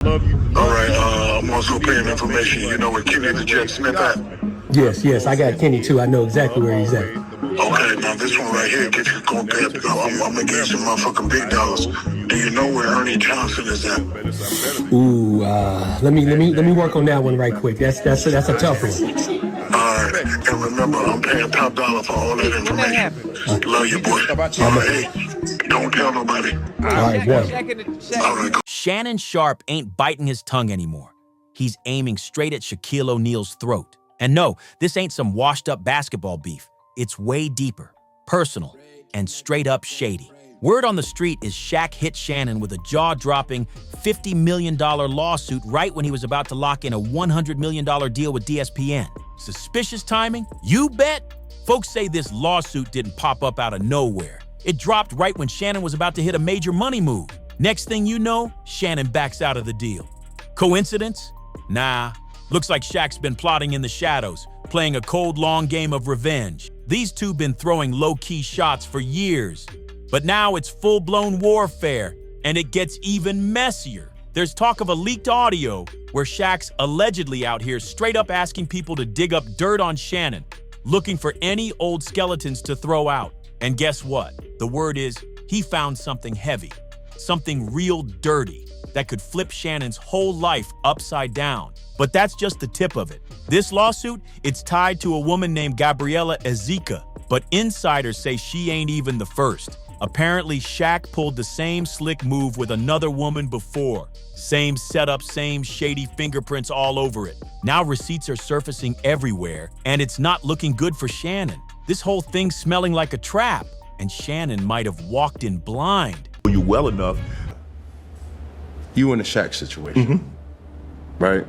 All right, I'm also paying information. You know where Kenny the Jet Smith at? Yes, I got Kenny too. I know exactly where he's at. Okay, now this one right here gets you going there. I'm gonna get you some motherfucking big dollars. Do you know where Ernie Johnson is at? Ooh, let me work on that one right quick. That's a tough one. All right, and remember, I'm paying top dollar for all that information. Love you, boy. All right, hey, don't tell nobody. All right, one. All right, Shannon Sharpe ain't biting his tongue anymore. He's aiming straight at Shaquille O'Neal's throat. And no, this ain't some washed-up basketball beef. It's way deeper, personal, and straight-up shady. Word on the street is Shaq hit Shannon with a jaw-dropping $50 million lawsuit right when he was about to lock in a $100 million deal with ESPN. Suspicious timing? You bet! Folks say this lawsuit didn't pop up out of nowhere. It dropped right when Shannon was about to hit a major money move. Next thing you know, Shannon backs out of the deal. Coincidence? Nah. Looks like Shaq's been plotting in the shadows, playing a cold, long game of revenge. These two been throwing low-key shots for years. But now it's full-blown warfare, and it gets even messier. There's talk of a leaked audio where Shaq's allegedly out here straight up asking people to dig up dirt on Shannon, looking for any old skeletons to throw out. And guess what? The word is he found something heavy, something real dirty that could flip Shannon's whole life upside down. But that's just the tip of it. This lawsuit, it's tied to a woman named Gabriella Ezeka, but insiders say she ain't even the first. Apparently, Shaq pulled the same slick move with another woman before. Same setup, same shady fingerprints all over it. Now receipts are surfacing everywhere, and it's not looking good for Shannon. This whole thing's smelling like a trap, and Shannon might have walked in blind. You well enough. You in a Shaq situation, right?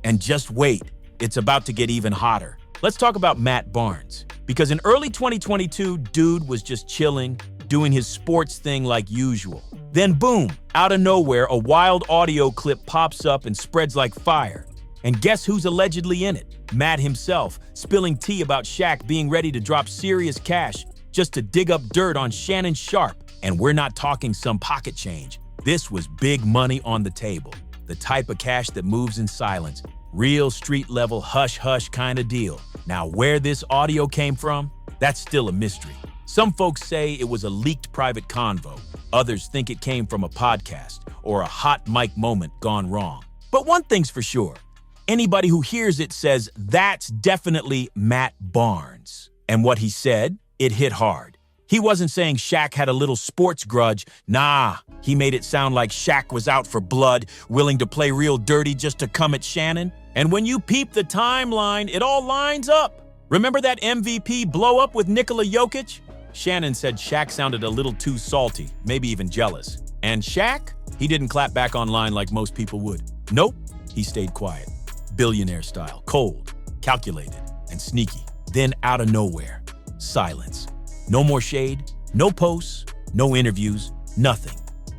And just wait, it's about to get even hotter. Let's talk about Matt Barnes. Because in early 2022, dude was just chilling, doing his sports thing like usual. Then boom, out of nowhere, a wild audio clip pops up and spreads like fire. And guess who's allegedly in it? Matt himself, spilling tea about Shaq being ready to drop serious cash just to dig up dirt on Shannon Sharpe. And we're not talking some pocket change. This was big money on the table. The type of cash that moves in silence. Real street-level hush-hush kind of deal. Now, where this audio came from, that's still a mystery. Some folks say it was a leaked private convo. Others think it came from a podcast or a hot mic moment gone wrong. But one thing's for sure. Anybody who hears it says that's definitely Matt Barnes. And what he said, it hit hard. He wasn't saying Shaq had a little sports grudge. Nah, he made it sound like Shaq was out for blood, willing to play real dirty just to come at Shannon. And when you peep the timeline, it all lines up. Remember that MVP blow-up with Nikola Jokic? Shannon said Shaq sounded a little too salty, maybe even jealous. And Shaq? He didn't clap back online like most people would. Nope, he stayed quiet. Billionaire style, cold, calculated, and sneaky. Then out of nowhere, silence. No more shade, no posts, no interviews, nothing.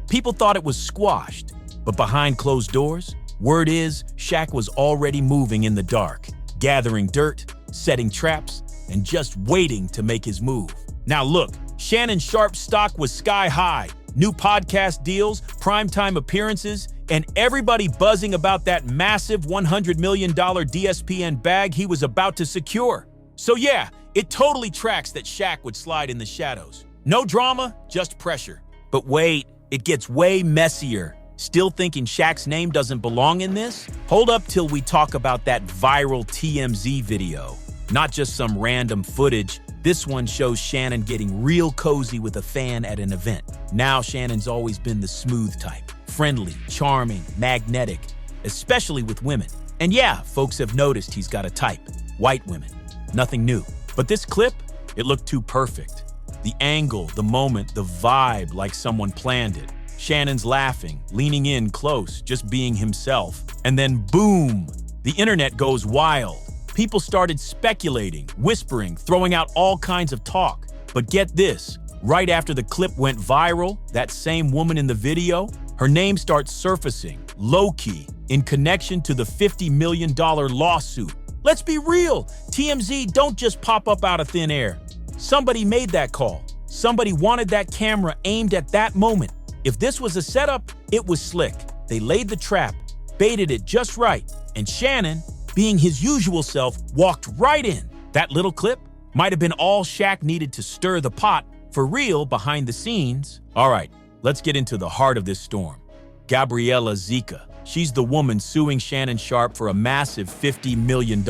People thought it was squashed, but behind closed doors, word is Shaq was already moving in the dark, gathering dirt, setting traps, and just waiting to make his move. Now look, Shannon Sharpe's stock was sky high. New podcast deals, primetime appearances, and everybody buzzing about that massive $100 million ESPN bag he was about to secure. So yeah, it totally tracks that Shaq would slide in the shadows. No drama, just pressure. But wait, it gets way messier. Still thinking Shaq's name doesn't belong in this? Hold up till we talk about that viral TMZ video. Not just some random footage. This one shows Shannon getting real cozy with a fan at an event. Now Shannon's always been the smooth type. Friendly, charming, magnetic, especially with women. And yeah, folks have noticed he's got a type. White women. Nothing new. But this clip, it looked too perfect. The angle, the moment, the vibe, like someone planned it. Shannon's laughing, leaning in close, just being himself. And then boom, the internet goes wild. People started speculating, whispering, throwing out all kinds of talk. But get this, right after the clip went viral, that same woman in the video, her name starts surfacing, low-key, in connection to the $50 million lawsuit. Let's be real, TMZ don't just pop up out of thin air. Somebody made that call. Somebody wanted that camera aimed at that moment. If this was a setup, it was slick. They laid the trap, baited it just right, and Shannon, being his usual self, walked right in. That little clip might have been all Shaq needed to stir the pot for real behind the scenes. All right, let's get into the heart of this storm. Gabriella Zika. She's the woman suing Shannon Sharpe for a massive $50 million.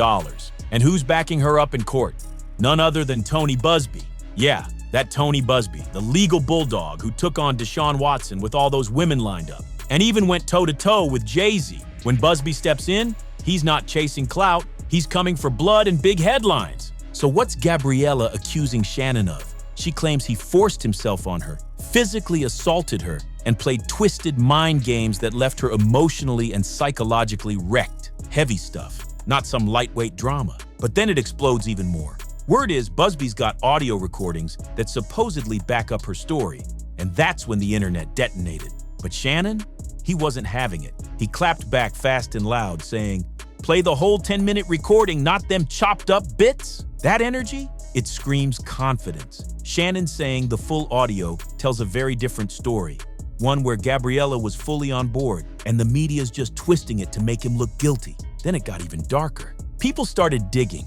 And who's backing her up in court? None other than Tony Busby. Yeah, that Tony Busby, the legal bulldog who took on Deshaun Watson with all those women lined up, and even went toe-to-toe with Jay-Z. When Busby steps in, he's not chasing clout, he's coming for blood and big headlines. So what's Gabriella accusing Shannon of? She claims he forced himself on her, physically assaulted her, and played twisted mind games that left her emotionally and psychologically wrecked. Heavy stuff, not some lightweight drama. But then it explodes even more. Word is Busby's got audio recordings that supposedly back up her story, and that's when the internet detonated. But Shannon, he wasn't having it. He clapped back fast and loud, saying, "Play the whole 10-minute recording, not them chopped up bits." That energy, it screams confidence. Shannon saying the full audio tells a very different story. One where Gabriella was fully on board, and the media's just twisting it to make him look guilty. Then it got even darker. People started digging.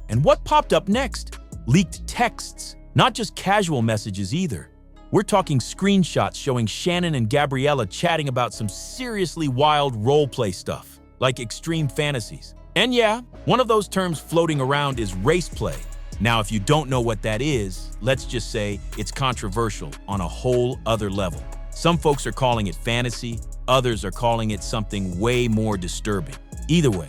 And what popped up next? Leaked texts, not just casual messages either. We're talking screenshots showing Shannon and Gabriella chatting about some seriously wild role-play stuff, like extreme fantasies. And yeah, one of those terms floating around is race play. Now, if you don't know what that is, let's just say it's controversial on a whole other level. Some folks are calling it fantasy, others are calling it something way more disturbing. Either way,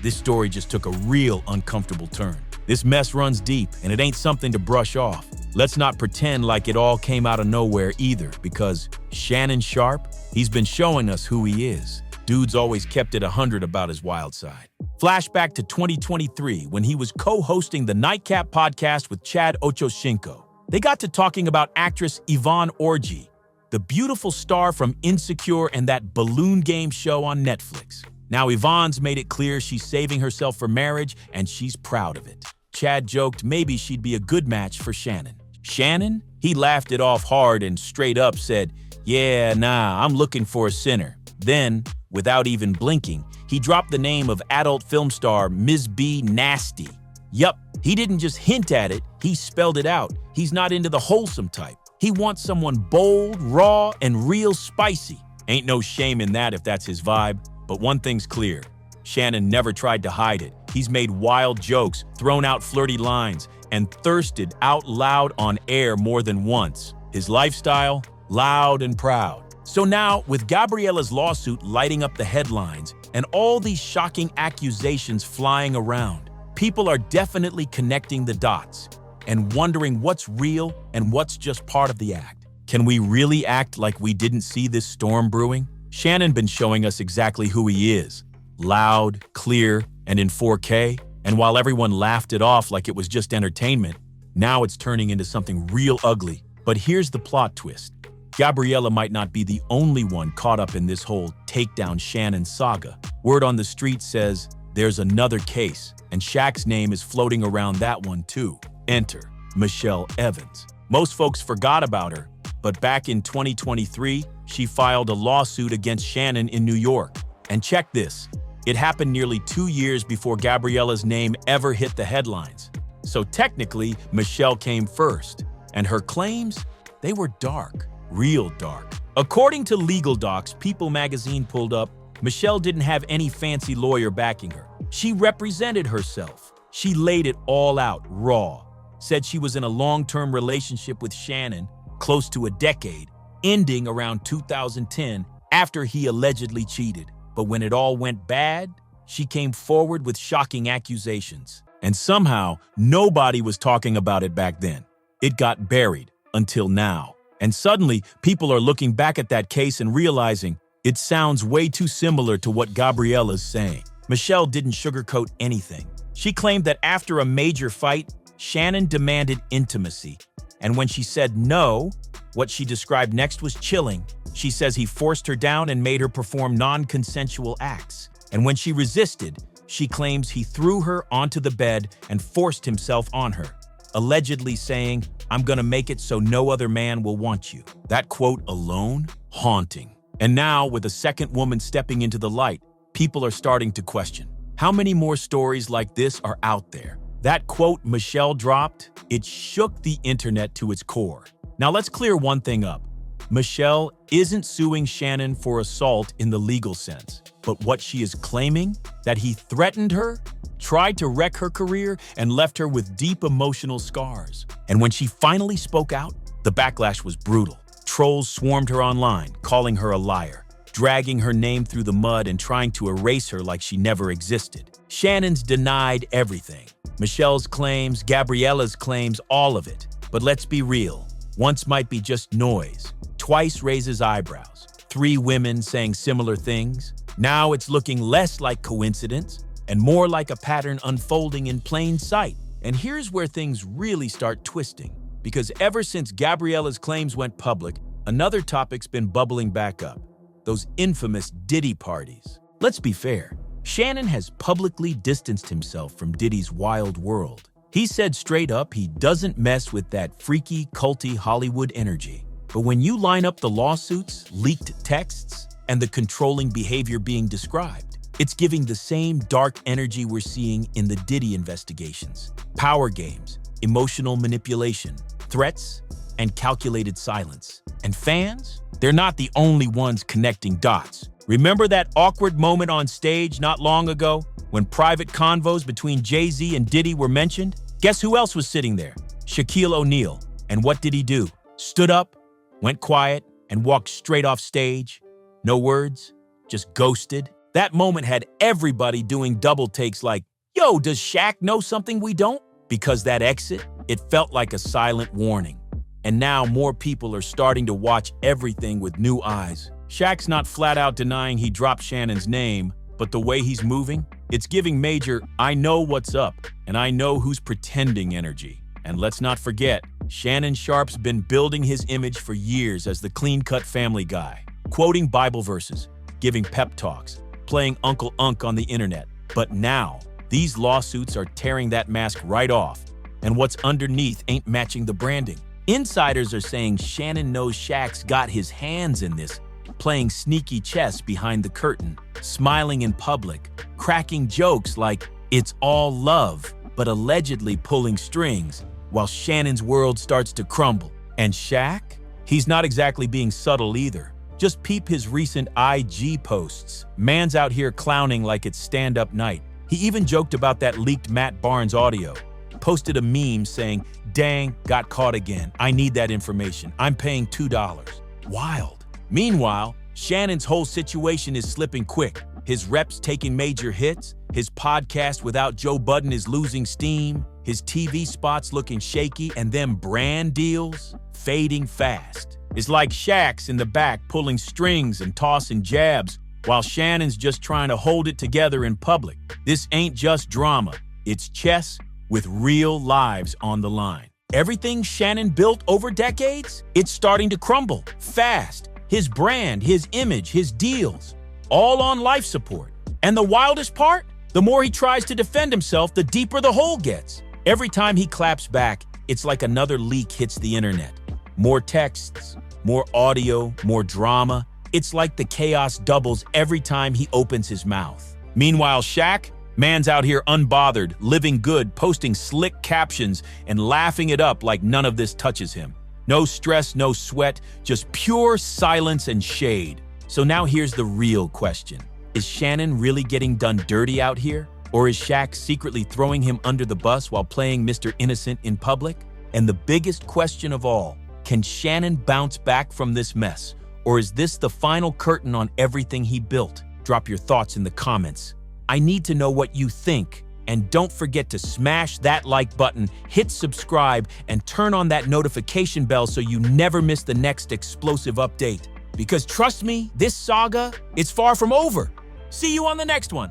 this story just took a real uncomfortable turn. This mess runs deep, and it ain't something to brush off. Let's not pretend like it all came out of nowhere either, because Shannon Sharpe, he's been showing us who he is. Dude's always kept it 100 about his wild side. Flashback to 2023 when he was co-hosting the Nightcap podcast with Chad Ochocinco. They got to talking about actress Yvonne Orji, the beautiful star from Insecure and that balloon game show on Netflix. Now Yvonne's made it clear she's saving herself for marriage and she's proud of it. Chad joked maybe she'd be a good match for Shannon. Shannon? He laughed it off hard and straight up said, "Yeah, nah, I'm looking for a sinner." Then, without even blinking, he dropped the name of adult film star Ms. B. Nasty. Yup, he didn't just hint at it, he spelled it out. He's not into the wholesome type. He wants someone bold, raw, and real spicy. Ain't no shame in that if that's his vibe. But one thing's clear, Shannon never tried to hide it. He's made wild jokes, thrown out flirty lines, and thirsted out loud on air more than once. His lifestyle, loud and proud. So now, with Gabriella's lawsuit lighting up the headlines and all these shocking accusations flying around, people are definitely connecting the dots and wondering what's real and what's just part of the act. Can we really act like we didn't see this storm brewing? Shannon been showing us exactly who he is. Loud, clear, and in 4K. And while everyone laughed it off like it was just entertainment, now it's turning into something real ugly. But here's the plot twist. Gabriella might not be the only one caught up in this whole takedown Shannon saga. Word on the street says there's another case, and Shaq's name is floating around that one too. Enter Michelle Evans. Most folks forgot about her, but back in 2023, she filed a lawsuit against Shannon in New York. And check this, it happened nearly 2 years before Gabriella's name ever hit the headlines. So technically, Michelle came first, and her claims, they were dark, real dark. According to legal docs People magazine pulled up, Michelle didn't have any fancy lawyer backing her. She represented herself. She laid it all out, raw. Said she was in a long-term relationship with Shannon, close to a decade, ending around 2010 after he allegedly cheated. But when it all went bad, she came forward with shocking accusations. And somehow, nobody was talking about it back then. It got buried until now. And suddenly, people are looking back at that case and realizing it sounds way too similar to what Gabriella's saying. Michelle didn't sugarcoat anything. She claimed that after a major fight, Shannon demanded intimacy. And when she said no, what she described next was chilling. She says he forced her down and made her perform non-consensual acts. And when she resisted, she claims he threw her onto the bed and forced himself on her, allegedly saying, "I'm gonna make it so no other man will want you." That quote alone, haunting. And now, with a second woman stepping into the light, people are starting to question. How many more stories like this are out there? That quote Michelle dropped, it shook the internet to its core. Now let's clear one thing up. Michelle isn't suing Shannon for assault in the legal sense, but what she is claiming, that he threatened her, tried to wreck her career, and left her with deep emotional scars. And when she finally spoke out, the backlash was brutal. Trolls swarmed her online, calling her a liar, dragging her name through the mud and trying to erase her like she never existed. Shannon's denied everything. Michelle's claims, Gabriella's claims, all of it. But let's be real. Once might be just noise. Twice raises eyebrows. 3 women saying similar things. Now it's looking less like coincidence and more like a pattern unfolding in plain sight. And here's where things really start twisting. Because ever since Gabriella's claims went public, another topic's been bubbling back up. Those infamous Diddy parties. Let's be fair. Shannon has publicly distanced himself from Diddy's wild world. He said straight up he doesn't mess with that freaky, culty Hollywood energy. But when you line up the lawsuits, leaked texts, and the controlling behavior being described, it's giving the same dark energy we're seeing in the Diddy investigations. Power games, emotional manipulation, threats, and calculated silence. And fans? They're not the only ones connecting dots. Remember that awkward moment on stage not long ago when private convos between Jay-Z and Diddy were mentioned? Guess who else was sitting there? Shaquille O'Neal. And what did he do? Stood up, went quiet, and walked straight off stage. No words, just ghosted. That moment had everybody doing double takes like, yo, does Shaq know something we don't? Because that exit, it felt like a silent warning. And now more people are starting to watch everything with new eyes. Shaq's not flat out denying he dropped Shannon's name, but the way he's moving, it's giving major I know what's up and I know who's pretending energy. And let's not forget, Shannon Sharpe's been building his image for years as the clean-cut family guy, quoting Bible verses, giving pep talks, playing Uncle Unc on the internet. But now, these lawsuits are tearing that mask right off, and what's underneath ain't matching the branding. Insiders are saying Shannon knows Shaq's got his hands in this, playing sneaky chess behind the curtain, smiling in public, cracking jokes like it's all love, but allegedly pulling strings while Shannon's world starts to crumble. And Shaq? He's not exactly being subtle either. Just peep his recent IG posts. Man's out here clowning like it's stand-up night. He even joked about that leaked Matt Barnes audio. Posted a meme saying, dang, got caught again. I need that information. I'm paying $2. Wild. Meanwhile, Shannon's whole situation is slipping quick. His reps taking major hits, his podcast without Joe Budden is losing steam, his TV spots looking shaky, and them brand deals fading fast. It's like Shaq's in the back pulling strings and tossing jabs, while Shannon's just trying to hold it together in public. This ain't just drama, it's chess with real lives on the line. Everything Shannon built over decades, it's starting to crumble fast. His brand, his image, his deals, all on life support. And the wildest part? The more he tries to defend himself, the deeper the hole gets. Every time he claps back, it's like another leak hits the internet. More texts, more audio, more drama. It's like the chaos doubles every time he opens his mouth. Meanwhile, Shaq, man's out here unbothered, living good, posting slick captions and laughing it up like none of this touches him. No stress, no sweat, just pure silence and shade. So now here's the real question. Is Shannon really getting done dirty out here? Or is Shaq secretly throwing him under the bus while playing Mr. Innocent in public? And the biggest question of all, can Shannon bounce back from this mess? Or is this the final curtain on everything he built? Drop your thoughts in the comments. I need to know what you think. And don't forget to smash that like button, hit subscribe, and turn on that notification bell so you never miss the next explosive update. Because trust me, this saga, it's far from over. See you on the next one.